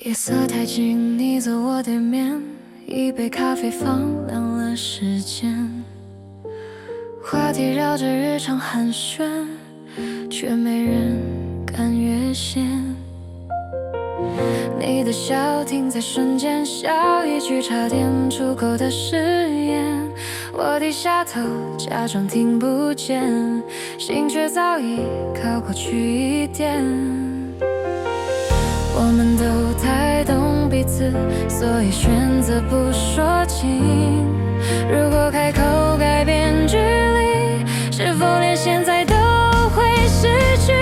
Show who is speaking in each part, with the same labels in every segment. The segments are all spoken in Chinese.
Speaker 1: 夜色太近，你坐我对面，一杯咖啡放亮了时间。话题绕着日常寒暄，却没人敢越线。你的笑停在瞬间，笑一句差点出口的誓言。我低下头，假装听不见，心却早已靠过去一点。我们都太懂彼此，所以选择不说清。如果开口改变距离，是否连现在都会失去？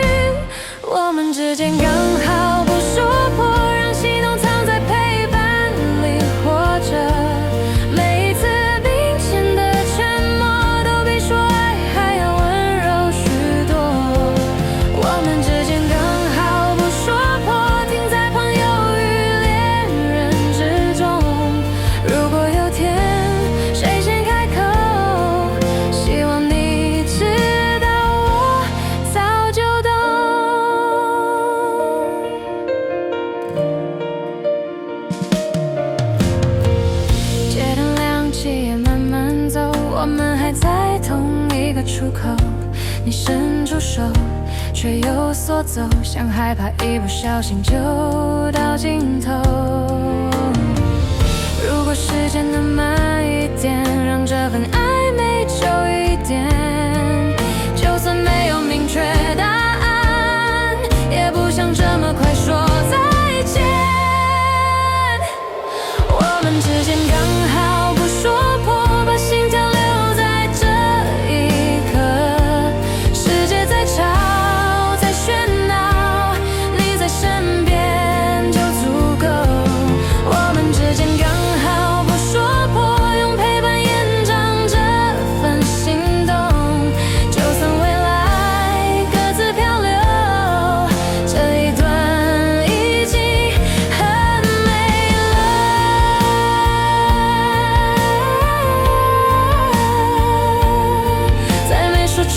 Speaker 1: 我们之间刚好不说破，让心动藏在陪伴里活着。每一次并肩的沉默，都比说爱还要温柔许多。我们之间刚好不说破，停在朋友与恋人之中。如果有天谁先开口，希望你知道我早就懂。街灯亮起也慢慢走，我们还在同一个出口。你伸出手，却又缩走，像害怕一不小心就到尽头。如果时间能慢一点，让这份暧昧久一点，就算没有明确答案，也不想这么快说再见。我们之间刚好不说破，把心跳留在这一刻。世界再吵再喧闹，你在身边就足够。我们之间刚好不说破，用陪伴延长这份心动。就算未来各自漂流，这一段已经很美了。在没说出